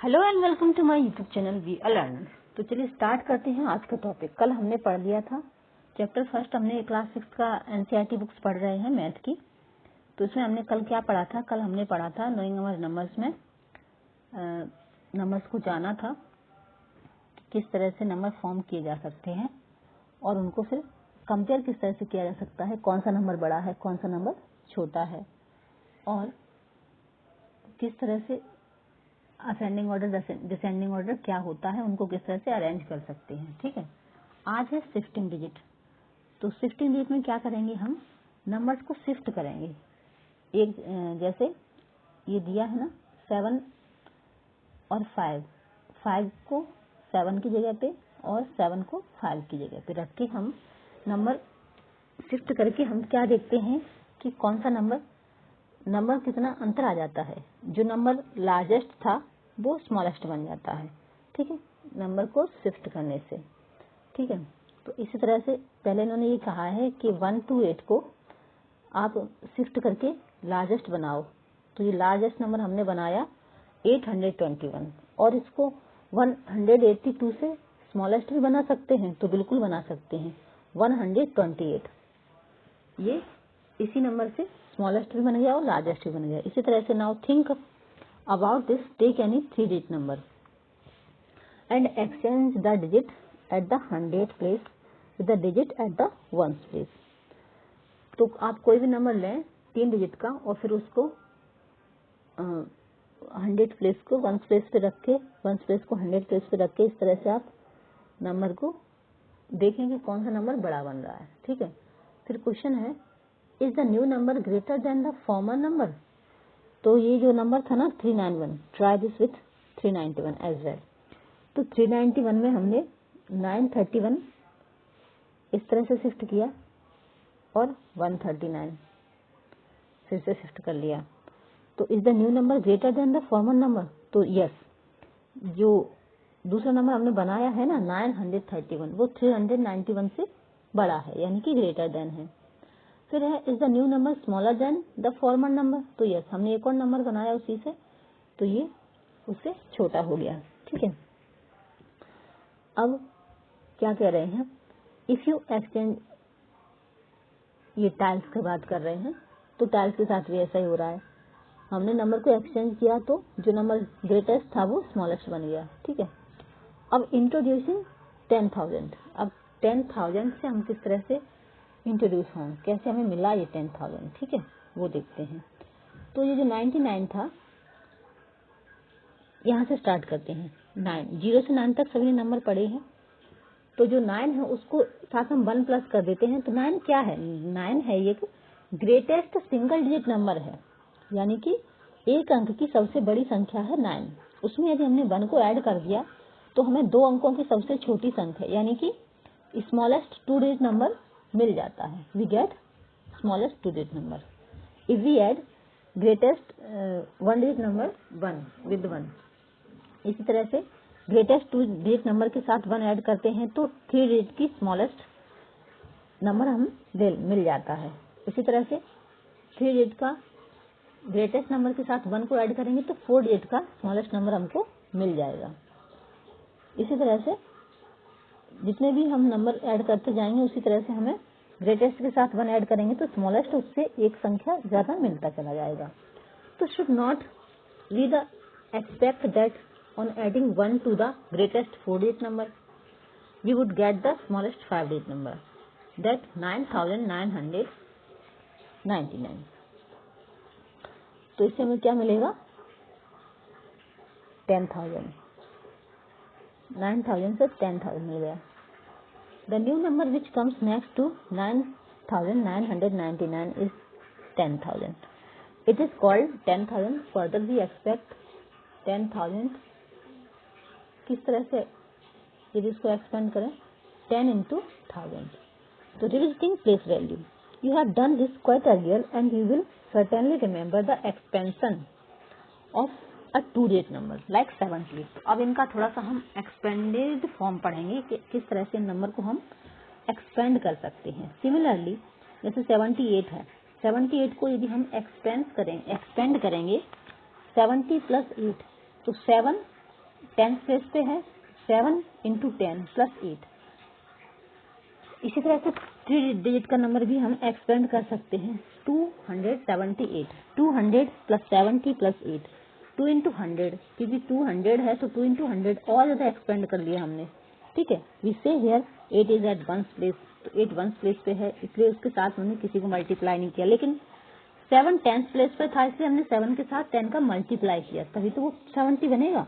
Hello and welcome to my YouTube channel we are learners. तो चलिए start करते हैं आज का टॉपिक। कल हमने पढ़ लिया था चैप्टर फर्स्ट, हमने क्लास 6 का एनसीईआरटी बुक्स पढ़ रहे हैं मैथ की। तो इसमें हमने कल क्या पढ़ा था? कल हमने पढ़ा था नोइंग अवर नंबर्स में नंबर्स को जाना था किस तरह से नंबर फॉर्म किए जा सकते हैं और उनको फिर कंपेयर किस तरह से किया जा सकता है, कौन सा नंबर बड़ा है कौन सा नंबर छोटा है, और किस तरह से असेंडिंग ऑर्डर डिसेंडिंग ऑर्डर क्या होता है, उनको किस तरह से अरेंज कर सकते हैं। ठीक है, आज है शिफ्टिंग डिजिट। तो शिफ्टिंग डिजिट में क्या करेंगे, हम नंबर्स को शिफ्ट करेंगे। एक जैसे ये दिया है ना 7 और 5 को 7 की जगह पे और 7 को 5 की जगह पे रख के हम नंबर शिफ्ट करके हम क्या देखते हैं कि कौन सा नंबर कितना अंतर आ जाता है। जो नंबर लार्जेस्ट था वो स्मॉलेस्ट बन जाता है। ठीक है, नंबर को शिफ्ट करने से। ठीक है, तो इसी तरह से पहले इन्होंने ये कहा है कि 1 to 8 को आप शिफ्ट करके लार्जेस्ट बनाओ। तो ये लार्जेस्ट नंबर हमने बनाया 821 और इसको 182 से स्मॉलेस्ट भी बना सकते हैं, तो बिल्कुल बना सकते हैं 128। ये इसी नंबर से स्मॉलेस्ट भी बन गया और लार्जेस्ट भी बन गया। इसी तरह से now think about this, take any 3 digit number and exchange the digit at the 100th place with the digit at the 1st place. तो आप कोई भी नंबर लें 3 डिजिट का और फिर उसको 100 प्लेस को 1st प्लेस पे रख के 1st प्लेस को 100 प्लेस पे रख के इस तरह से आप नंबर को देखेंगे कौन सा नंबर बड़ा बन रहा है। ठीक है, फिर क्वेश्चन है, is the new number greater than the former number? तो ये जो नंबर था ना 391, try this with 391 as well. तो 391 में हमने 931 इस तरह से शिफ्ट किया और 139 फिर से शिफ्ट कर लिया। तो is the new number greater than the former number? तो यस, जो दूसरा नंबर हमने बनाया है ना 931 वो 391 से बड़ा है, यानी कि ग्रेटर देन है। फिर है, is the new number smaller than the former number? तो यस, हमने एक और नंबर बनाया उसी से, तो ये उससे छोटा हो गया। ठीक है, अब क्या कह रहे हैं, इफ यू एक्सचेंज, ये टाइल्स की बात कर रहे हैं, तो टाइल्स के साथ भी ऐसा ही हो रहा है। हमने नंबर को एक्सचेंज किया तो जो नंबर ग्रेटेस्ट था वो स्मॉलेस्ट बन गया। ठीक है, अब इंट्रोड्यूसिंग 10,000। अब 10,000 से हम किस तरह से इंट्रोड्यूस हों, कैसे हमें मिला ये 10,000। ठीक है, वो देखते हैं। तो ये जो 99 था, यहाँ से स्टार्ट करते हैं। 0 से 9 तक सभी नंबर पड़े हैं, तो जो 9 है उसको साथ हम 1 प्लस कर देते हैं। तो 9 क्या है? 9 है ये ग्रेटेस्ट सिंगल डिजिट नंबर है, यानी कि एक अंक की सबसे बड़ी संख्या है 9। उसमें यदि हमने 1 को ऐड कर दिया तो हमें 2 अंकों की सबसे छोटी संख्या यानी कि स्मॉलेस्ट 2 डिजिट नंबर मिल जाता है। We get smallest 2 digit number if we add greatest 1 digit number 1 with 1। इसी तरह से ग्रेटेस्ट 2 डिजिट नंबर के साथ 1 ऐड करते हैं तो 3 डिजिट की स्मॉलेस्ट नंबर हम मिल जाता है। इसी तरह से 3 डिजिट का ग्रेटेस्ट नंबर के साथ 1 को ऐड करेंगे तो 4 डिजिट का स्मॉलेस्ट नंबर हमको मिल जाएगा। इसी तरह से जितने भी हम नंबर ऐड करते जाएंगे उसी तरह से हमें ग्रेटेस्ट के साथ 1 ऐड करेंगे तो स्मॉलेस्ट उससे एक संख्या ज्यादा मिलता चला जाएगा। तो should not we the expect that on adding 1 to the greatest 4 digit number we would get the smallest 5 digit number, that 9,999। तो इससे हमें क्या मिलेगा? 10,000। 9,000 से 10,000 मिल गया। The new number which comes next to 9,999 is 10,000. It is called 10,000. Further we expect 10,000 किस तरह से यदि इसको एक्सपेंड करें 10 into 1000। तो revisiting place value, you have done this quite earlier and you will certainly remember the expansion of a 2 digit number like 70। अब इनका थोड़ा सा हम एक्सपेंडेड फॉर्म पढ़ेंगे कि किस तरह से नंबर को हम एक्सपेंड कर सकते हैं। सिमिलरली जैसे 78 है, 78 को यदि हम एक्सपेंड करेंगे 70 + 8 तो 7 टेंथ प्लेस पे है 7 इंटू 10 प्लस 8। इसी तरह से 3 डिजिट का नंबर भी हम एक्सपेंड कर सकते हैं 278। 200 प्लस 70 प्लस 8, 2 इंटू 100, क्योंकि 200 है तो 2 इंटू 100 और ज़्यादा एक्सपेंड कर लिया हमने। ठीक है, we say here 8 is at ones place, तो 8 वंस प्लेस पे है इसलिए उसके साथ हमने किसी को मल्टीप्लाई नहीं किया, लेकिन 7 टेंथ प्लेस पे था इसलिए हमने 7 के साथ 10 का मल्टीप्लाई किया, तभी तो वो 70 बनेगा।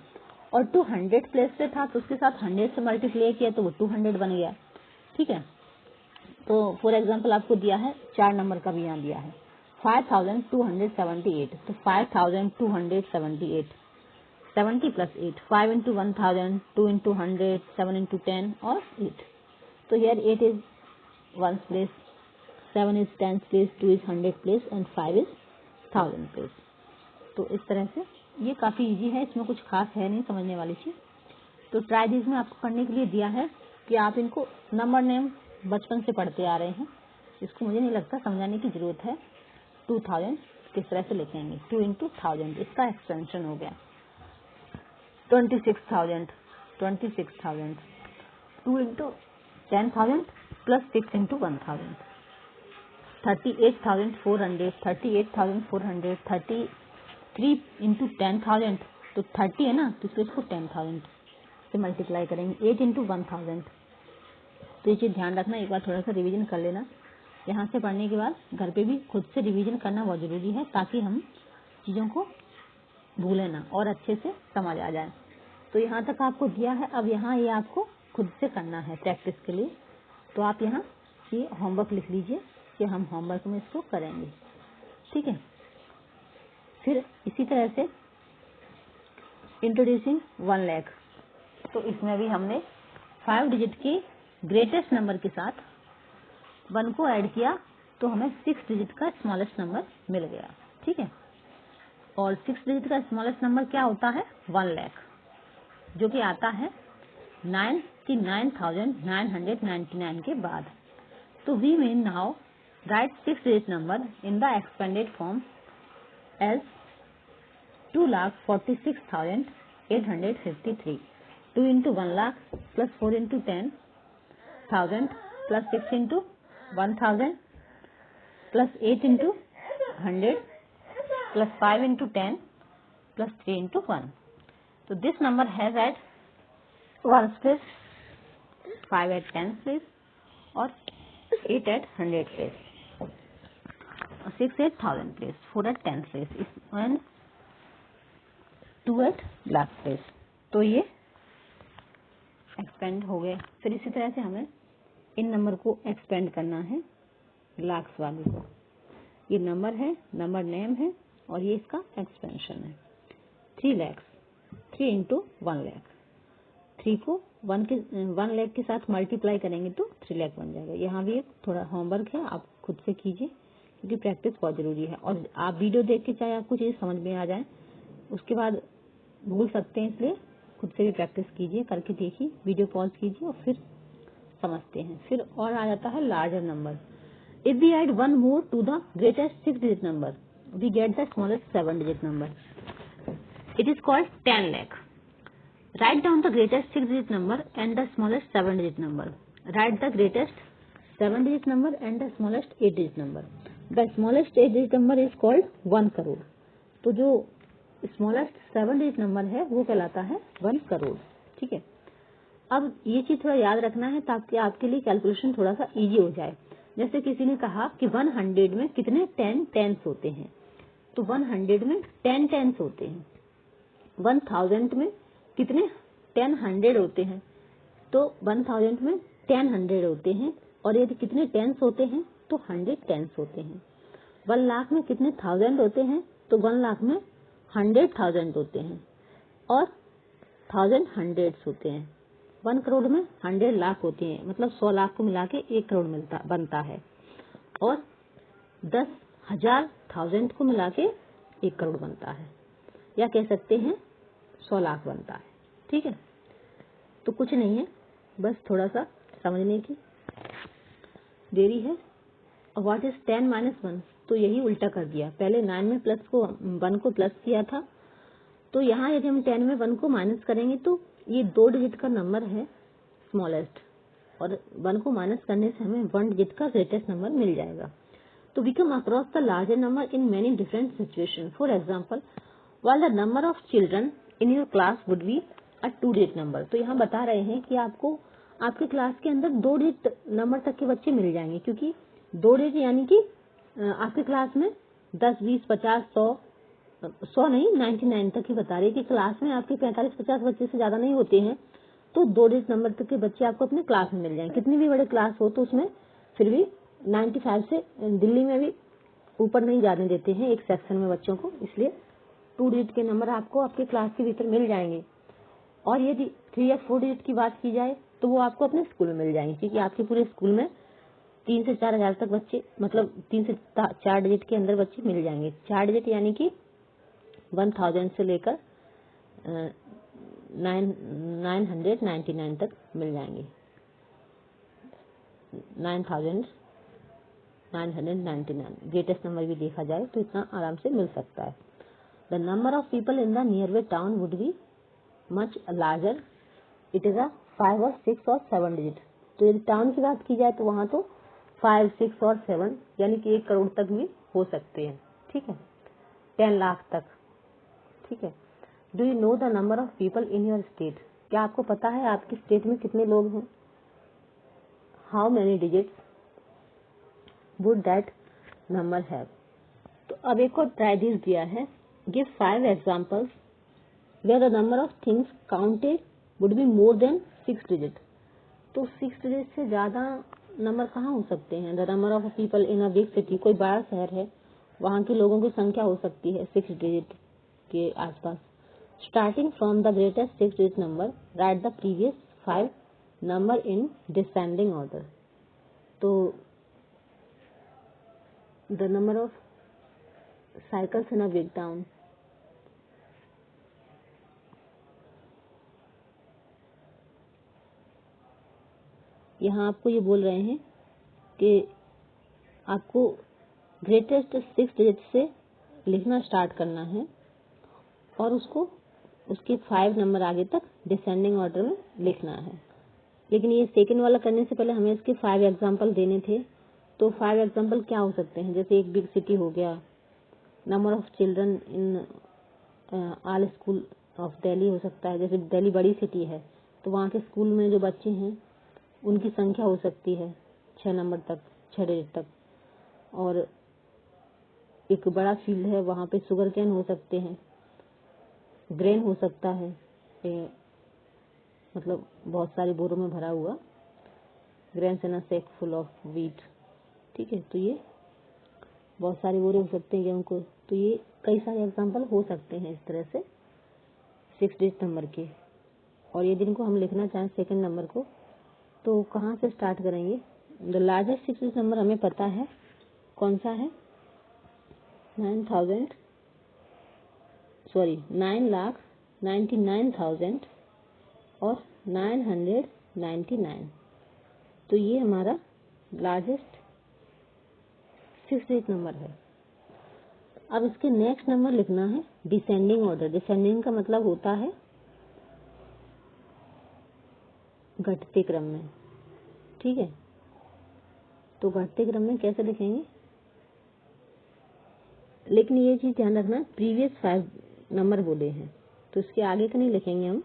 और 200 प्लेस पे था तो उसके साथ 100 से मल्टीप्लाई किया तो वो 200 बन गया। ठीक है, तो फॉर एग्जाम्पल आपको दिया है 4 नंबर का भी यहाँ दिया है 5278, तो 5278, 70 प्लस 8, 5 इंटू 1000, 2 इंटू 100, 7 इंटू 10 और 8। तो here 8 is ones place, 7 is tenth place, 2 is 100 place and 5 is 1000 place. तो इस तरह से ये काफ़ी इजी है, इसमें कुछ खास है नहीं समझने वाली चीज़। तो ट्राई दिस में आपको करने के लिए दिया है कि आप इनको नंबर नेम बचपन से पढ़ते आ रहे हैं, इसको मुझे नहीं लगता समझाने की ज़रूरत है। 2000 किस तरह से लिखेंगे, 2 इंटू 1000 इसका एक्सपेंशन हो गया 26,000, 26,000, 2 इंटू 10,000 प्लस 6 इंटू 1000, 38,400, 38,400, 33 इंटू 10,000, तो 30 है ना, तो इसलिए इसको 10,000 से मल्टीप्लाई करेंगे। 8 इंटू 1000, तो ये चीज़ ध्यान रखना, एक बार थोड़ा सा रिवीजन कर लेना। यहाँ से पढ़ने के बाद घर पे भी खुद से रिवीजन करना बहुत ज़रूरी है ताकि हम चीज़ों को भूलें ना और अच्छे से समझ आ जाए। तो यहाँ तक आपको दिया है, अब यहाँ ये आपको खुद से करना है प्रैक्टिस के लिए। तो आप यहाँ ये होमवर्क लिख लीजिए कि हम होमवर्क में इसको करेंगे। ठीक है, फिर इसी तरह से इंट्रोड्यूसिंग 1 लाख, तो इसमें भी हमने 5 डिजिट के ग्रेटेस्ट नंबर के साथ 1 को ऐड किया तो हमें 6 डिजिट का स्मॉलेस्ट नंबर मिल गया। ठीक है, और 6 डिजिट का स्मॉलेस्ट नंबर क्या होता है, 1 लाख, जो कि आता है 99,999 के बाद। तो we may now write 6 digit number in the expanded form as 2,46,853. 2 into 1 lakh plus 4 into 10,000 plus 6 into 1,000 plus 8 into 100 plus 5 into 10 plus 3 into 1. So this number has at 1's place, 5 at 10's place और 8 at 100 place, 6 at 1000 place, 4 at 10 place and 2 at lakh place। तो ये expand हो गए। फिर इसी तरह से हमें इन नंबर को एक्सपेंड करना है लाख्स वाले को। ये नंबर है, नंबर नेम है और ये इसका एक्सपेंशन है। 3 lakhs, 3 इंटू 1 लाख, 3 को 1 लाख के साथ मल्टीप्लाई करेंगे तो 3 लाख बन जाएगा। यहाँ भी एक थोड़ा होमवर्क है, आप खुद से कीजिए क्योंकि प्रैक्टिस बहुत जरूरी है। और आप वीडियो देख के चाहे आपको चीज़ समझ में आ जाए उसके बाद भूल सकते हैं, इसलिए खुद से भी प्रैक्टिस कीजिए, करके देखिए, वीडियो पॉज कीजिए और फिर समझते हैं। फिर और आ जाता है larger number. If we add 1 more to the greatest 6 digit number we get the smallest 7 digit number. It is called 10 lakh। Write down the greatest 6 digit number and the smallest 7 digit number. Write the greatest 7 digit number and the smallest 8 digit number. The smallest 8 digit number is called 1 crore. तो जो smallest 7 digit number है वो कहलाता है 1 करोड़। ठीक है, अब ये चीज थोड़ा याद रखना है ताकि आपके लिए कैलकुलेशन थोड़ा सा इजी हो जाए। जैसे किसी ने कहा कि 100 में कितने 10 टेंस होते हैं, तो 100 में 10 टेंस होते हैं। 1000 में कितने 10 100 होते हैं, तो 1000 में 10 100 होते हैं। और यदि कितने टेंस होते हैं तो 100 टेंस होते हैं। 1 लाख में कितने 1000 होते हैं, तो 1 लाख में 100,000 होते हैं और 1000 हंड्रेड्स होते हैं। 1 करोड़ में 100 लाख होते हैं, मतलब 100 लाख को मिला के 1 करोड़ बनता है और 10,000 थाउजेंड को मिला के 1 करोड़ बनता है, या कह सकते हैं 100 लाख बनता है। ठीक है, तो कुछ नहीं है, बस थोड़ा सा समझने की देरी है। और व्हाट इज 10 - 1, तो यही उल्टा कर दिया। पहले 9 में प्लस को 1 को प्लस किया था तो यहाँ यदि हम 10 में 1 को माइनस करेंगे तो ये 2 डिजिट का नंबर है स्मॉलेस्ट, और 1 को माइनस करने से हमें 1 डिजिट का ग्रेटेस्ट नंबर मिल जाएगा। तो we come across the larger number in many different situation. For example, while the number of children in your class would be a 2 digit number। तो यहाँ बता रहे हैं कि आपको आपके क्लास के अंदर 2 डिजिट नंबर तक के बच्चे मिल जाएंगे, क्योंकि 2 डिजिट यानी कि आपके क्लास में 10, 20, 50, 100 नहीं 99 तक ही बता रही है कि क्लास में आपके 45-50 बच्चे से ज्यादा नहीं होते हैं, तो 2 डिजिट नंबर तक के बच्चे आपको अपने क्लास में मिल जाएंगे। कितनी भी बड़े क्लास हो तो उसमें फिर भी 95 से दिल्ली में भी ऊपर नहीं जाने देते हैं एक सेक्शन में बच्चों को, इसलिए 2 डिजिट के नंबर आपको आपके क्लास के भीतर मिल जाएंगे। और यदि 3 या 4 डिजिट की बात की जाए तो वो आपको अपने स्कूल में मिल जाएंगे, क्योंकि आपके पूरे स्कूल में 3 से 4 हजार तक बच्चे, मतलब 3 से 4 डिजिट के अंदर बच्चे मिल जाएंगे। 4 डिजिट यानी कि 1000 से लेकर 999 तक मिल जाएंगे। 9999 ग्रेटेस्ट नंबर भी देखा जाए तो इतना आराम से मिल सकता है। The number of people in the nearby town would be much larger, it is a 5 और 6 और 7 डिजिट। तो यदि टाउन की बात की जाए तो वहां तो 5, 6 और 7 यानी कि 1 करोड़ तक भी हो सकते हैं, ठीक है, 10 लाख तक, ठीक है। Do you know the number of people in your state? क्या आपको पता है आपके स्टेट में कितने लोग हैं? How many digits would that number have? तो अब एक और ट्राई दिस दिया है, give 5 examples where the number of things counted would be more than 6 digit. तो 6 डिजिट से ज्यादा नंबर कहाँ हो सकते हैं? The number of people in a big city, कोई बड़ा शहर है, वहां के लोगों की संख्या हो सकती है 6 डिजिट के आसपास। Starting from the greatest 6 digit number, write the previous 5 number in descending order. तो the number of cycles in a big town, यहाँ आपको ये बोल रहे हैं कि आपको ग्रेटेस्ट 6 डिजिट से लिखना स्टार्ट करना है और उसको उसके 5 नंबर आगे तक डिसेंडिंग ऑर्डर में लिखना है। लेकिन ये सेकंड वाला करने से पहले हमें इसके 5 एग्जाम्पल देने थे। तो 5 एग्जाम्पल क्या हो सकते हैं? जैसे एक बिग सिटी हो गया, number of children in all school of Delhi हो सकता है, जैसे दिल्ली बड़ी सिटी है तो वहाँ के स्कूल में जो बच्चे हैं उनकी संख्या हो सकती है 6 नंबर तक, 6 डिजिट तक। और एक बड़ा फील्ड है, वहाँ पे शुगर कैन हो सकते हैं, ग्रेन हो सकता है, मतलब बहुत सारे बोरों में भरा हुआ, grains in a sack full of wheat, ठीक है। तो ये बहुत सारे बोरे हो सकते हैं गेहूं को। तो ये कई सारे एग्जाम्पल हो सकते हैं इस तरह से 6 डिजिट नंबर के। और यदि इनको हम लिखना चाहें सेकंड नंबर को तो कहाँ से स्टार्ट करेंगे? द लार्जेस्ट 6 डिजिट नंबर हमें पता है कौन सा है, 9,99,000 और 999। तो ये हमारा लार्जेस्ट 6 डिजिट नंबर है। अब इसके नेक्स्ट नंबर लिखना है डिसेंडिंग ऑर्डर। डिसेंडिंग का मतलब होता है घटते क्रम में, ठीक है। तो घटते क्रम में कैसे लिखेंगे? लेकिन ये चीज ध्यान रखना, प्रीवियस 5 नंबर बोले हैं तो इसके आगे का नहीं लिखेंगे हम,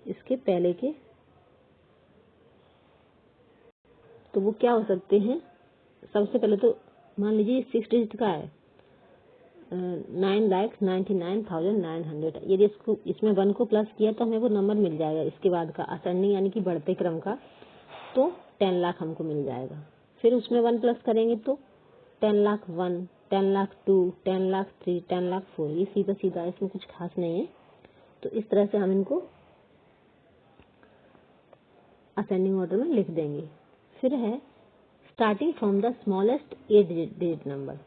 इसके पहले के। तो वो क्या हो सकते हैं? सबसे पहले तो मान लीजिए 6 डिजिट का है, 9,99,900। यदि इसको इसमें 1 को प्लस किया तो हमें वो नंबर मिल जाएगा इसके बाद का असेंडिंग यानी कि बढ़ते क्रम का, तो 10 लाख हमको मिल जाएगा। फिर उसमें 1 प्लस करेंगे तो 10,01,000, 10,02,000, 10,03,000, 10,04,000। ये सीधा सीधा, इसमें कुछ खास नहीं है। तो इस तरह से हम इनको असेंडिंग ऑर्डर में लिख देंगे। फिर है starting from the smallest 8 digit number.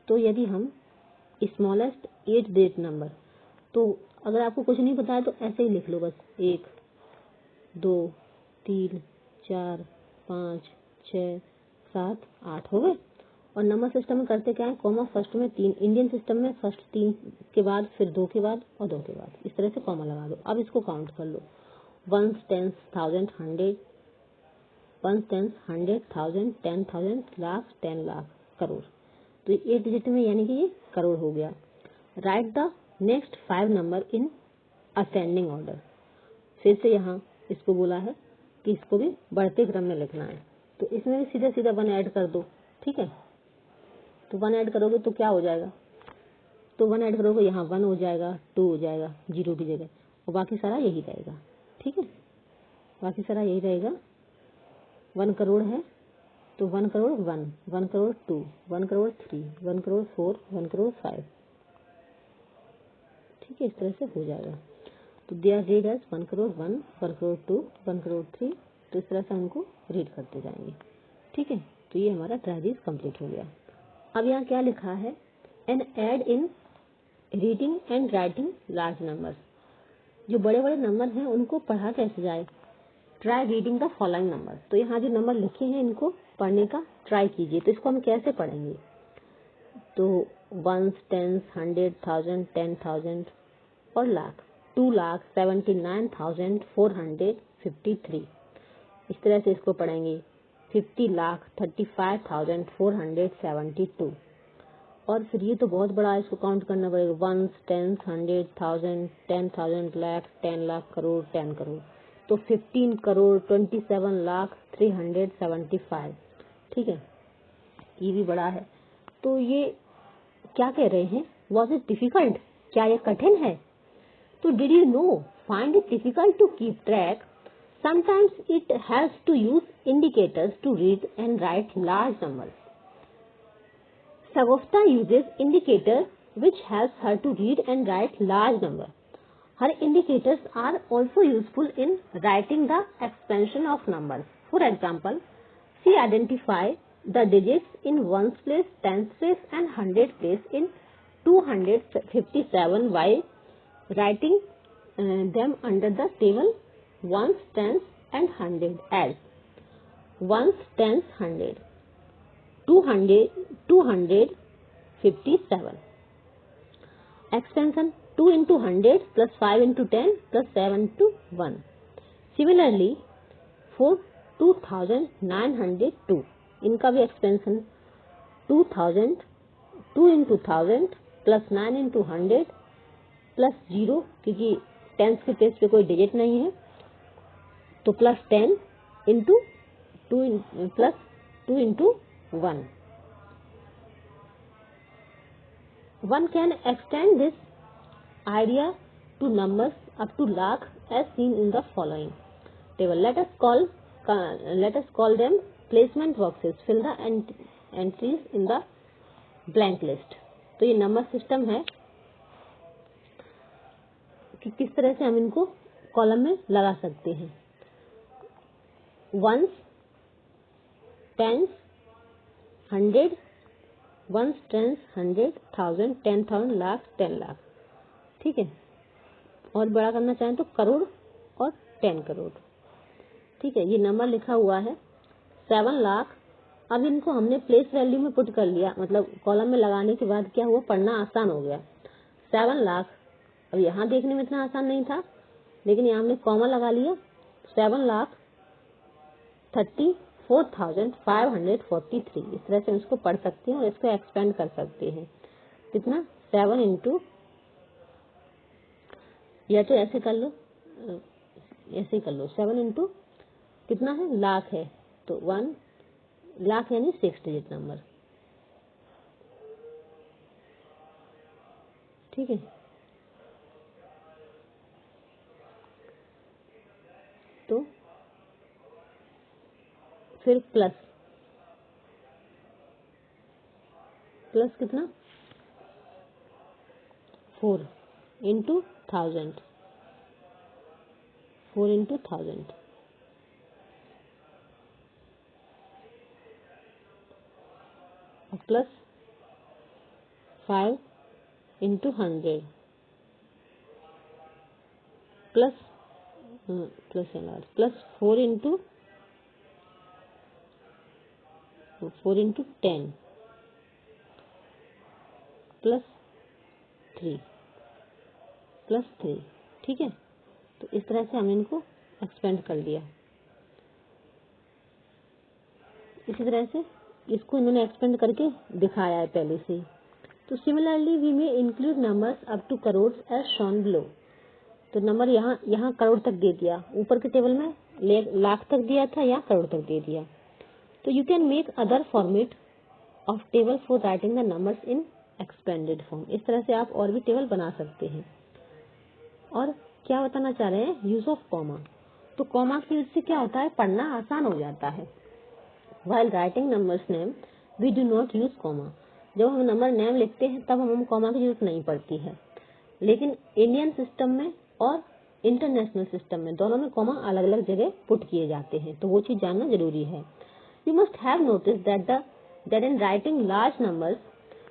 तो यदि हम स्मॉलेस्ट 8 डिजिट नंबर, तो अगर आपको कुछ नहीं पता है तो ऐसे ही लिख लो बस, 1, 2, 3, 4, 5, 6, 7, 8 हो गए। और नंबर सिस्टम में करते क्या है, कॉमा फर्स्ट में 3, इंडियन सिस्टम में फर्स्ट 3 के बाद फिर 2 के बाद और 2 के बाद, इस तरह से कॉमा लगा दो। अब इसको काउंट कर लो, 1 10 1000 100, 1 10 100 1000 10,000 लाख 10 लाख करोड़। तो 8 डिजिट में यानी कि ये करोड़ हो गया। Right the next 5 number in ascending order. फिर से यहाँ इसको बोला है कि इसको भी बढ़ते क्रम में लिखना है, तो इसमें भी सीधा सीधा 1 ऐड कर दो। ठीक है, तो 1 ऐड करोगे तो क्या हो जाएगा, तो 1 ऐड करोगे यहाँ 1 हो जाएगा, 2 हो जाएगा 0 की जगह, और बाकी सारा यही रहेगा। ठीक है, बाकी सारा यही रहेगा। 1 करोड़ है तो 1 करोड़ 1, 1 करोड़ 2, 1 करोड़ 3, 1 करोड़ 4, 1 करोड़ 5। ठीक है, इस तरह से हो जाएगा। तो they are read as 1 crore 1, 1 crore 2, 1 crore 3। तो इस तरह से हमको रीड करते जाएंगे। ठीक है, तो ये हमारा ट्राइजीज कंप्लीट हो गया। अब यहाँ क्या लिखा है, an aid in reading and writing large numbers. जो बड़े बड़े नंबर हैं उनको पढ़ा कैसे जाए, try reading the following number. तो यहाँ जो नंबर लिखे हैं इनको पढ़ने का ट्राई कीजिए। तो इसको हम कैसे पढ़ेंगे, तो 1 10 100 1000 10,000 और लाख, 2,79,453। इस तरह से इसको पढ़ेंगे। 50,35,472। और फिर ये तो बहुत बड़ा है, इसको काउंट करना पड़ेगा। 1 10 100 1000 10,000 लाख 10 लाख करोड़ 10 करोड़। तो 15 करोड़ 27 लाख 375। ठीक है, ये भी बड़ा है। तो ये क्या कह रहे हैं, वॉज इट डिफिकल्ट, क्या ये कठिन है। तो did you know, find it difficult to keep track, sometimes it helps to use indicators to read and write large numbers. Sagofta uses indicator which helps her to read and write large number. Her indicators are also useful in writing the expansion of numbers. For example, she identifies the digits in ones place, tens place and hundred place in 257 while writing them under the table ones, tens and hundred as ones, tens, hundred, 257. Expansion 2 into 100 plus 5 into 10 plus 7 into 1. Similarly, for 2,902, इनका भी expansion 2,000, 2 into 1000 plus 9 into 100 plus 0, क्योंकि tense के page पे कोई digit नहीं है, तो plus 10 into 2 plus 2 into 1. One can extend this idea to numbers up to lakh as seen in the following table. Let us call them placement boxes. Fill the entries in the blank list. तो ये number system है कि किस तरह से हम इनको column में लगा सकते हैं। Ones, tens, 100, ones, tens, 100, 1000, 10,000, lakh, 10 लाख। ठीक है, और बड़ा करना चाहें तो करोड़ और 10 करोड़। ठीक है, ये नंबर लिखा हुआ है 7 लाख। अब इनको हमने प्लेस वैल्यू में पुट कर लिया, मतलब कॉलम में लगाने के बाद क्या हुआ, पढ़ना आसान हो गया। 7 लाख, अब यहाँ देखने में इतना आसान नहीं था, लेकिन यहाँ हमने कॉमा लगा लिया। 7,34,543। इस तरह से इसको पढ़ सकते हैं और इसको एक्सपेंड कर सकते हैं। कितना, 7 इंटू, या तो ऐसे कर लो, ऐसे कर लो, 7 इंटू कितना है, लाख है, तो 1 लाख यानी 6 डिजिट नंबर। ठीक है, तो फिर प्लस कितना, 4 इंटू 1000, 4 इंटू 1000, और प्लस 5 इंटू 100, प्लस 4 इंटू 10, +3 +3, ठीक है। तो इस तरह से हमने इनको एक्सपेंड कर लिया। इसी तरह से इसको इन्होंने एक्सपेंड करके दिखाया है पहले से ही। तो similarly we may include numbers up to crore as shown below. तो नंबर यहाँ करोड़ तक दे दिया, ऊपर के टेबल में लाख तक दिया था या करोड़ तक दे दिया। तो you can make other format of table for writing the numbers in expanded form. इस तरह से आप और भी टेबल बना सकते हैं। और क्या बताना चाह रहे हैं, यूज ऑफ कॉमा। तो कॉमा की यूज से क्या होता है, पढ़ना आसान हो जाता है। While writing numbers name, we do not use comma. जब हम नंबर नेम लिखते हैं तब हम कॉमा की जरूरत नहीं पड़ती है, लेकिन इंडियन सिस्टम में और इंटरनेशनल सिस्टम में दोनों में कॉमा अलग अलग जगह पुट किए जाते हैं, तो वो चीज जानना जरूरी है। You must have noticed that in writing large numbers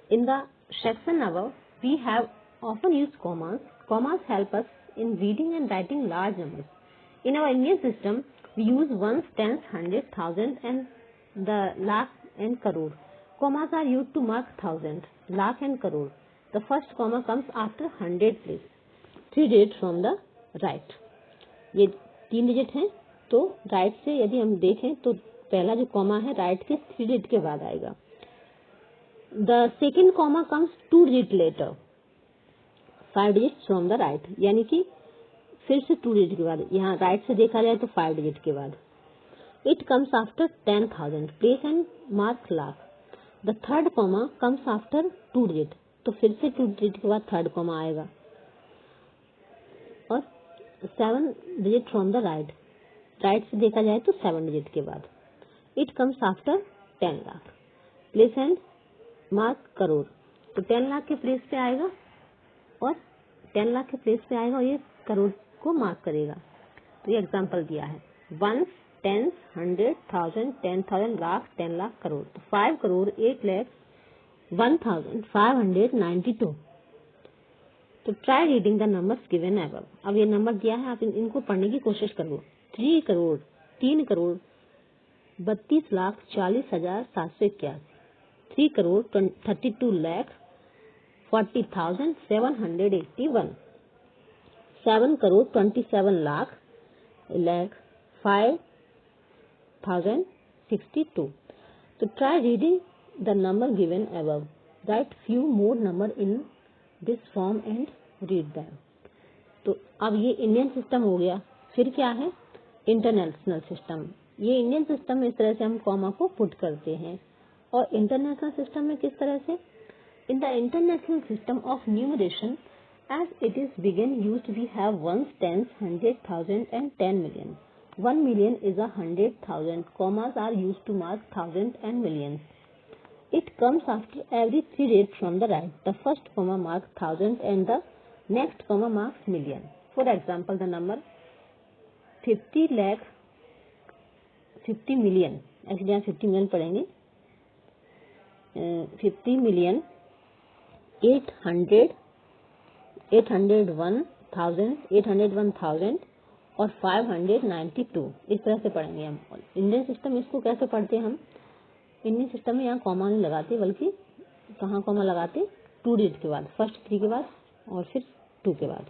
in the section above, we have often used commas. Commas help us in reading and writing large numbers. In our Indian system, we use ones, tens, hundred, thousand, and the lakh and crore. Commas are used to mark thousand, lakh and crore. The first comma comes after 100 place. 3 digits from the right. ये 3 digit हैं, तो right से यदि हम देखें तो पहला जो कॉमा है राइट के 3 डिजिट के बाद आएगा। The second comma comes 2 digit later, 5 digits from the right. यानी कि फिर से 2 डिजिट के बाद, यहाँ राइट से देखा जाए तो 5 डिजिट के बाद। It comes after 10,000. Place and mark lakh. The third comma comes after 2 digit. तो फिर से 2 digit के बाद थर्ड comma आएगा। और 7 digit from the right. Right से देखा जाए तो 7 digit के बाद। It comes after 10 lakh. Place and mark crore. तो 10 लाख के प्लेस पे आएगा और 10 लाख के प्लेस पे आएगा और ये करोड़ को मार्क करेगा। तो ये एग्जाम्पल दिया है, 1, 10, 100, 1000, 10,000, लाख, 10 लाख, करोड़। तो 5 करोड़ 8,01,592। तो try reading the numbers given above. अब ये नंबर दिया है, आप इनको पढ़ने की कोशिश करो। 3 करोड़ 32,40,781, 3 करोड़ 32,40,781, 7 करोड़ 27 लाख 5,062। तो try reading the number given above, right few more number in this form and read them. तो अब ये इंडियन सिस्टम हो गया, फिर क्या है इंटरनेशनल सिस्टम। ये इंडियन सिस्टम में इस तरह से हम कॉमा को पुट करते हैं, और इंटरनेशनल सिस्टम में किस तरह से, in the international system of numeration as it is began used we have ones, tens, 100,000 and 10 million. 1 million is 100,000. Commas are used to mark thousand and millions. It comes after every 3 digits from the right. The first comma marks thousand and the next comma marks million. For example, the number 50 lakh 50 million, actually यहाँ 50 million पढ़ेंगे, 50 million 801,000 और 592, इस तरह से पढ़ेंगे हम। Indian system इसको कैसे पढ़ते हैं हम, इंडियन सिस्टम में यहाँ कॉमा नहीं लगाते, बल्कि कहाँ कॉमा लगाते, 2 डिजिट के बाद, फर्स्ट 3 के बाद और फिर 2 के बाद।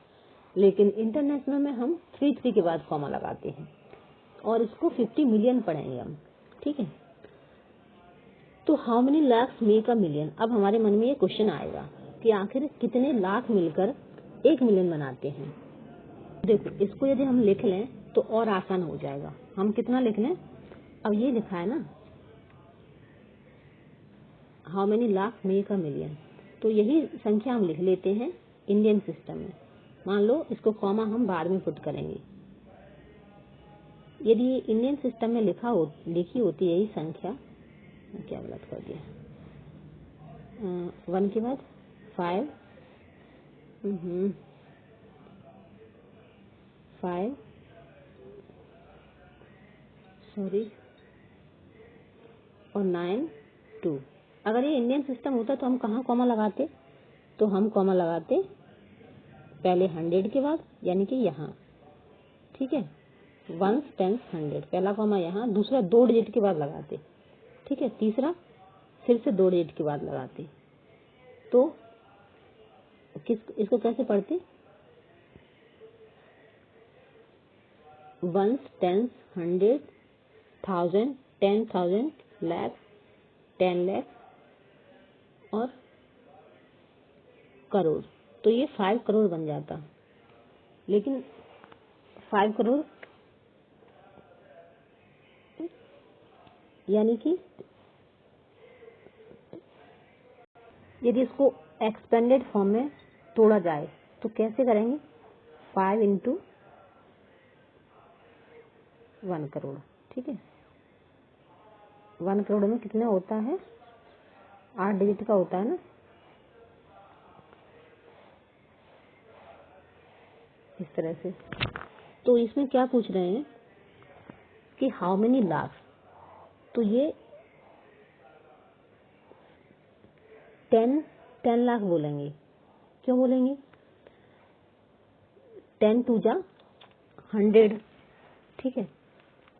लेकिन इंटरनेशनल में हम 3 के बाद कॉमा लगाते हैं, और इसको 50 मिलियन पढ़ेंगे हम, ठीक है। तो how many lakhs make a million. अब हमारे मन में ये क्वेश्चन आएगा कि आखिर कितने लाख मिलकर 1 मिलियन बनाते हैं। देखो, इसको यदि हम लिख लें तो और आसान हो जाएगा। हम कितना लिख लें, अब ये लिखा है ना, how many lakh make a million, तो यही संख्या हम लिख लेते हैं इंडियन सिस्टम में। मान लो इसको कॉमा हम बाद में पुट करेंगे। यदि ये इंडियन सिस्टम में लिखी होती यही संख्या, क्या गलत कर दिया, 1 के बाद 5, 5 सॉरी और 9 2। अगर ये इंडियन सिस्टम होता तो हम कहाँ कॉमा लगाते, तो हम कॉमा लगाते पहले 100 के बाद, यानी कि यहाँ, ठीक है, 1, 10, 100, पहला कॉमा यहाँ, दूसरा 2 डिजिट के बाद लगाते, ठीक है, तीसरा फिर से 2 डिजिट के बाद लगाते। तो इसको कैसे पढ़ते? वंस, टेंस, 100, 1000, 10,000, लाख, 10 लाख और करोड़। तो ये 5 करोड़ बन जाता। लेकिन 5 करोड़ यानी कि यदि इसको एक्सपेंडेड फॉर्म में तोड़ा जाए तो कैसे करेंगे? 5 इंटू 1 करोड़। ठीक है, 1 करोड़ में कितना होता है? 8 डिजिट का होता है ना। इस तरह से। तो इसमें क्या पूछ रहे हैं कि हाउ मेनी लाख। तो ये 10 लाख बोलेंगे। क्यों बोलेंगे? 10 टू जा 100। ठीक है,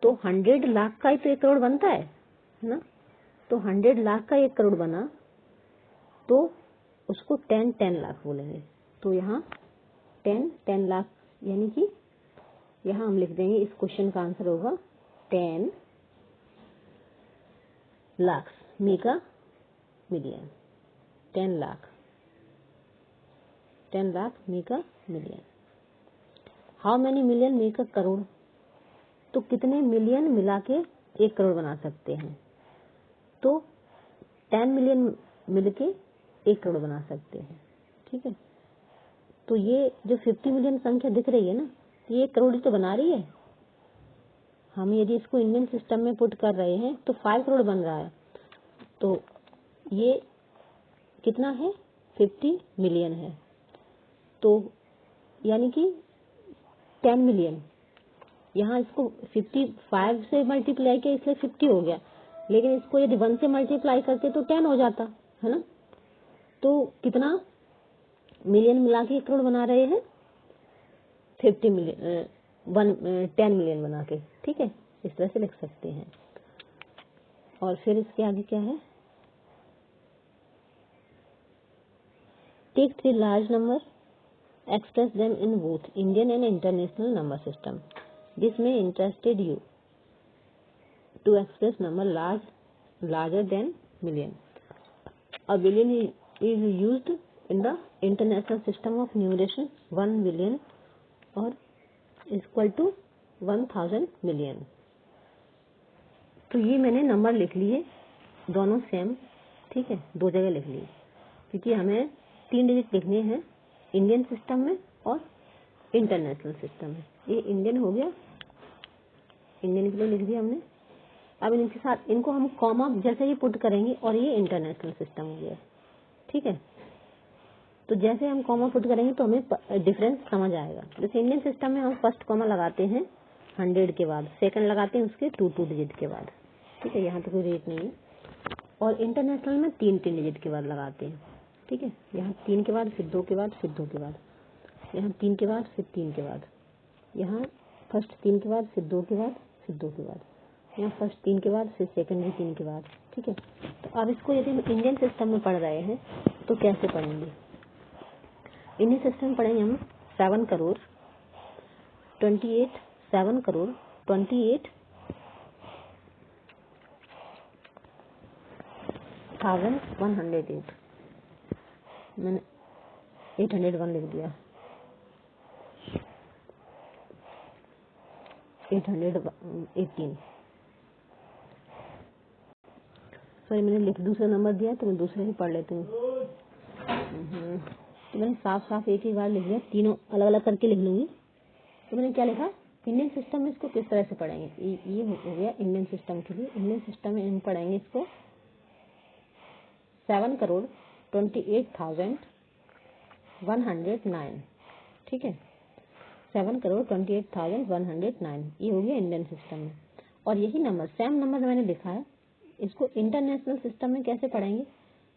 तो 100 लाख का ही तो 1 करोड़ बनता है ना। तो 100 लाख का 1 करोड़ बना तो उसको 10 लाख बोलेंगे। तो यहाँ 10 लाख यानी कि यहाँ हम लिख देंगे, इस क्वेश्चन का आंसर होगा 10 lakh make a million. 10 lakh make a million. How many million make a crore. तो कितने मिलियन मिला के 1 करोड़ बना सकते हैं? तो 10 मिलियन मिलके 1 करोड़ बना सकते हैं। ठीक है, तो ये जो 50 मिलियन संख्या दिख रही है ना, ये 1 करोड़ तो बना रही है। हम यदि इसको इंडियन सिस्टम में पुट कर रहे हैं तो 5 करोड़ बन रहा है। तो ये कितना है? 50 मिलियन है। तो यानी कि 10 मिलियन। यहाँ इसको 55 से मल्टीप्लाई किया इसलिए 50 हो गया, लेकिन इसको यदि 1 से मल्टीप्लाई करते तो 10 हो जाता है ना। तो कितना मिलियन मिला के 1 करोड़ बना रहे हैं? 50 मिलियन 10 मिलियन बना के। ठीक है, इस तरह से लिख सकते हैं। और फिर इसके आगे क्या है? Take 3 large number, express them in both Indian and international number system. This may interested you to express number larger than million. A billion is used in the international system of numeration 1 billion or equal to 1000 million. तो ये मैंने number लिख लिए दोनों same. ठीक है, 2 जगह लिख लिए क्योंकि हमें 3 डिजिट लिखने हैं इंडियन सिस्टम में और इंटरनेशनल सिस्टम में। ये इंडियन हो गया, इंडियन के लिए लिख दिया हमने। अब इनके साथ इनको हम कॉमा जैसे ही पुट करेंगे और ये इंटरनेशनल सिस्टम हो गया। ठीक है, तो जैसे हम कॉमा पुट करेंगे तो हमें डिफरेंस समझ आएगा। जैसे इंडियन सिस्टम में हम फर्स्ट कॉमा लगाते हैं 100 के बाद, सेकंड लगाते हैं उसके 2 डिजिट के बाद। ठीक है, यहाँ तो कोई रेट नहीं है। और इंटरनेशनल में 3 डिजिट के बाद लगाते हैं। ठीक है, यहाँ 3 के बाद, फिर 2 के बाद, फिर 2 के बाद, यहाँ 3 के बाद, फिर 3 के बाद, यहाँ फर्स्ट 3 के बाद, फिर 2 के बाद, फिर 2 के बाद, यहाँ फर्स्ट 3 के बाद, फिर सेकंड भी 3 के बाद। ठीक है, तो अब इसको यदि हम इंडियन सिस्टम में पढ़ रहे हैं तो कैसे पढ़ेंगे? इंडियन सिस्टम में पढ़ेंगे हम 7 करोड़ 28,108। मैंने 801 लिख दिया, 818। सॉरी, मैंने दूसरा नंबर दिया तो मैं दूसरे ही पढ़ लेती हूँ। तो मैंने साफ साफ एक ही बार लिख दिया, तीनों अलग अलग करके लिख लूंगी। तो मैंने क्या लिखा? इंडियन सिस्टम में इसको किस तरह से पढ़ेंगे? ये हो गया इंडियन सिस्टम के लिए। इंडियन सिस्टम में हम पढ़ेंगे इसको 7 करोड़ 28,109। ठीक है, 7 करोड़ 28,109 ये हो गया इंडियन सिस्टम में। और यही नंबर, सेम नंबर मैंने लिखा है, इसको इंटरनेशनल सिस्टम में कैसे पढ़ेंगे?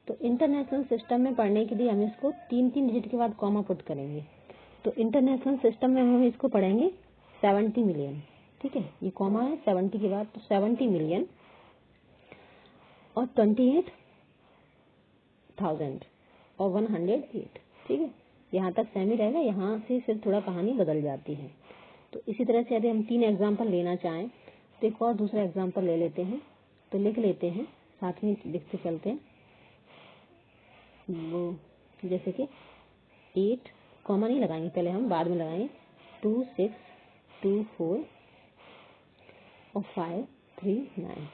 तो इंटरनेशनल सिस्टम में पढ़ने के लिए हम इसको 3 डिजिट के बाद कॉमा पुट करेंगे। तो इंटरनेशनल सिस्टम में हम इसको पढ़ेंगे 70 मिलियन। ठीक है, ये कॉमा है 70 के बाद, तो 70 मिलियन और 28,000 और 108। ठीक है, यहाँ तक सेम ही रहेगा, यहाँ से फिर थोड़ा कहानी बदल जाती है। तो इसी तरह से यदि हम 3 एग्जाम्पल लेना चाहें तो एक और दूसरा एग्जाम्पल ले लेते हैं। तो लिख लेते हैं, साथ में लिखते चलते हैं। वो जैसे कि 8 कॉमा नहीं लगाएंगे, पहले हम बाद में लगाएंगे। 2 6 2 4 और 5 3 9।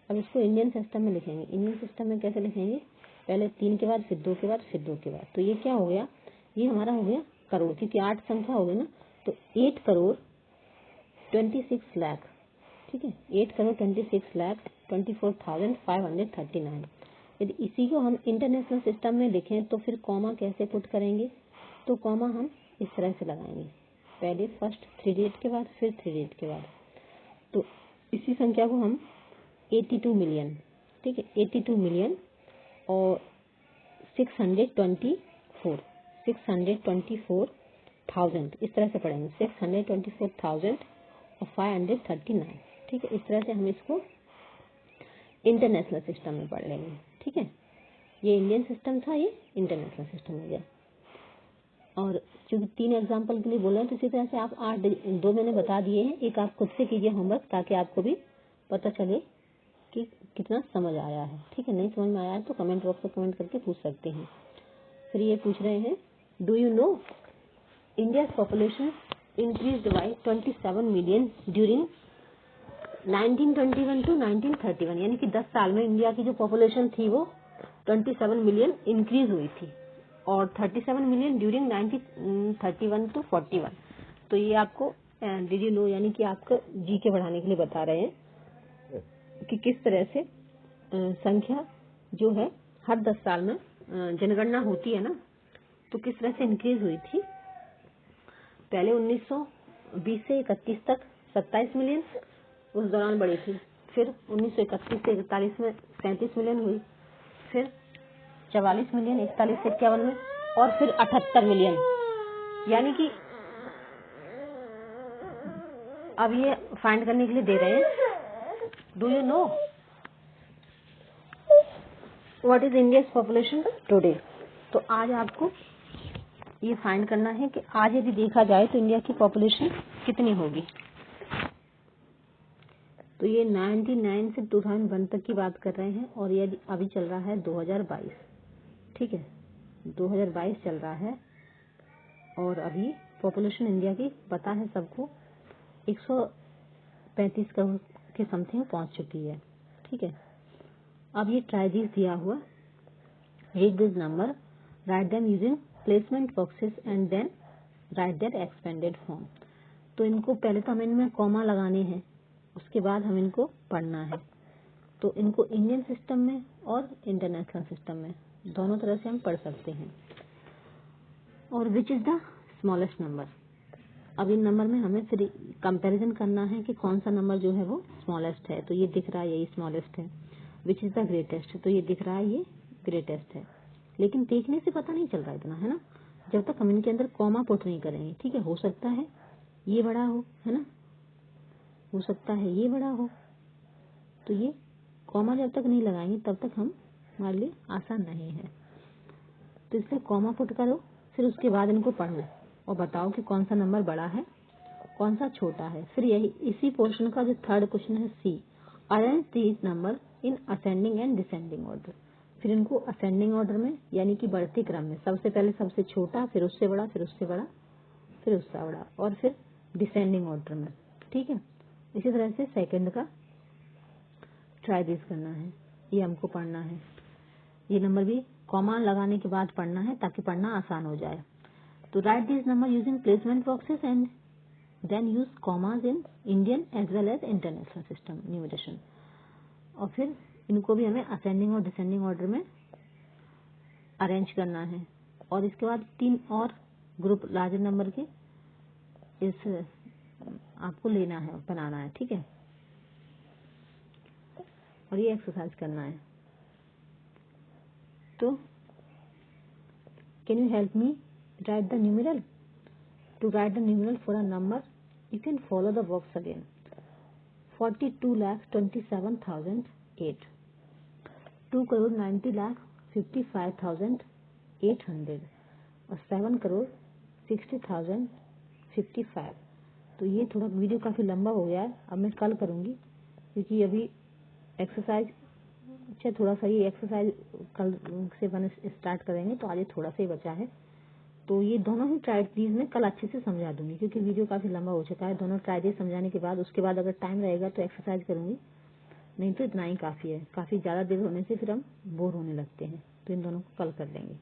अब इसको इंडियन सिस्टम में लिखेंगे। इंडियन सिस्टम में कैसे लिखेंगे? पहले 3 के बाद, फिर 2 के बाद, फिर 2 के बाद। तो ये क्या हो गया? ये हमारा हो गया करोड़, क्योंकि 8 संख्या हो गई ना। तो 8 करोड़ 26 लाख, ठीक है, 8 करोड़ 26 लाख 24,539। यदि इसी को हम इंटरनेशनल सिस्टम में लिखें तो फिर कॉमा कैसे पुट करेंगे? तो कॉमा हम इस तरह से लगाएंगे, पहले फर्स्ट 3 डिजिट के बाद, फिर 3 डिजिट के बाद। तो इसी संख्या को हम 82 मिलियन, ठीक है, 82 मिलियन और 624,000 इस तरह से पढ़ेंगे। 624,539, ठीक है। इस तरह से हम इसको इंटरनेशनल सिस्टम में पढ़ लेंगे, ठीक है। ये इंडियन सिस्टम था, ये इंटरनेशनल सिस्टम हो गया। और क्योंकि 3 एग्जाम्पल के लिए बोला है तो इसी तरह से आप 2 मैंने बता दिए हैं, एक आप खुद से कीजिए होमवर्क, ताकि आपको भी पता चले कि कितना समझ आया है, ठीक है। नहीं समझ में आया है तो कमेंट बॉक्स में कमेंट करके पूछ सकते हैं। फिर ये पूछ रहे हैं, do you know India population increased by 27 million during 1921 to 1931, यानी कि 10 साल में इंडिया की जो पॉपुलेशन थी वो 27 मिलियन इंक्रीज हुई थी, और 37 मिलियन ड्यूरिंग 1931 टू 41। तो ये आपको डिड यू नो यानी कि आपको जी के बढ़ाने के लिए बता रहे हैं कि किस तरह से संख्या जो है हर 10 साल में जनगणना होती है ना, तो किस तरह से इंक्रीज हुई थी। पहले 1920 से 31 तक 27 मिलियन उस दौरान बढ़ी थी। फिर 1931 से 41 में 37 मिलियन हुई, फिर 44 मिलियन 41 से 51 में, और फिर 78 मिलियन। यानी कि अब ये फाइंड करने के लिए दे रहे हैं, do you know what is India's population today. तो आज आपको ये फाइंड करना है कि आज यदि देखा जाए तो इंडिया की पॉपुलेशन कितनी होगी। तो ये 99 से 2001 तक की बात कर रहे हैं, और ये अभी चल रहा है 2022, ठीक है, 2022 चल रहा है। और अभी पॉपुलेशन इंडिया की पता है सबको 135 करोड़ के समथिंग पहुंच चुकी है, ठीक है। अब ये ट्राई दिस दिया हुआ, read this number, write them using placement boxes and then write their expanded form. तो इनको पहले तो हमें इनमें कॉमा लगाने हैं, उसके बाद हम इनको पढ़ना है। तो इनको इंडियन सिस्टम में और इंटरनेशनल सिस्टम में दोनों तरह से हम पढ़ सकते हैं। और which is the smallest number. अब इन नंबर में हमें फिर कंपैरिजन करना है कि कौन सा नंबर जो है वो स्मॉलेस्ट है। तो ये दिख रहा है यही स्मॉलेस्ट है। विच इज द ग्रेटेस्ट, तो ये दिख रहा है ये ग्रेटेस्ट है। लेकिन देखने से पता नहीं चल रहा इतना, है ना, जब तक हम इनके अंदर कॉमा पुट नहीं करेंगे, ठीक है। हो सकता है ये बड़ा हो, है ना, हो सकता है ये बड़ा हो। तो ये कॉमा जब तक नहीं लगाएंगे तब तक हम हमारे लिए आसान नहीं है। तो इसलिए कॉमा पुट करो, फिर उसके बाद इनको पढ़ो और बताओ कि कौन सा नंबर बड़ा है, कौन सा छोटा है। फिर यही इसी पोर्शन का जो थर्ड क्वेश्चन है C, arrange these numbers in ascending and descending order. फिर इनको असेंडिंग ऑर्डर में यानी कि बढ़ते क्रम में, सबसे पहले सबसे छोटा, फिर उससे बड़ा, फिर उससे बड़ा, फिर उससे बड़ा, और फिर डिसेंडिंग ऑर्डर में, ठीक है। इसी तरह से सेकंड का ट्राई दिस करना है, ये हमको पढ़ना है। ये नंबर भी कॉमा लगाने के बाद पढ़ना है ताकि पढ़ना आसान हो जाए। तो write this number using placement boxes and then use commas in Indian as well as international system numeration. और फिर इनको भी हमें असेंडिंग और डिसेंडिंग ऑर्डर में अरेंज करना है। और इसके बाद 3 और ग्रुप लार्जर नंबर के इस आपको लेना है, बनाना है, ठीक है। और ये एक्सरसाइज करना है। तो can you help me write the numeral. To write the numeral for a number you can follow the box again. 42,27,008, 2,90,55,800, और 7,60,055। तो ये थोड़ा वीडियो काफ़ी लंबा हो गया है, अब मैं कल करूँगी क्योंकि अभी एक्सरसाइज अच्छा थोड़ा सा ये एक्सरसाइज कल से अपन स्टार्ट करेंगे, तो आज ये थोड़ा सा ही बचा है। तो ये दोनों ही ट्राइडीज में कल अच्छे से समझा दूंगी क्योंकि वीडियो काफ़ी लंबा हो चुका है। दोनों ट्राइडीज समझाने के बाद उसके बाद अगर टाइम रहेगा तो एक्सरसाइज करूँगी, नहीं तो इतना ही काफ़ी है। काफ़ी ज़्यादा देर होने से फिर हम बोर होने लगते हैं, तो इन दोनों को कल कर लेंगे।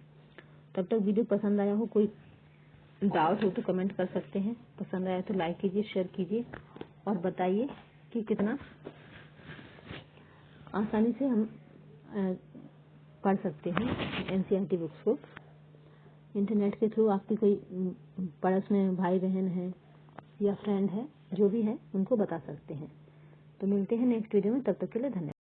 तब तक वीडियो पसंद आया हो, कोई डाउट हो तो कमेंट कर सकते हैं। पसंद आया तो लाइक कीजिए, शेयर कीजिए और बताइए कि कितना आसानी से हम पढ़ सकते हैं एनसीईआरटी बुक्स को। इंटरनेट के थ्रू आपकी कोई पड़ोस में भाई बहन है या फ्रेंड है, जो भी है उनको बता सकते हैं। तो मिलते हैं नेक्स्ट वीडियो में, तब तक के लिए धन्यवाद।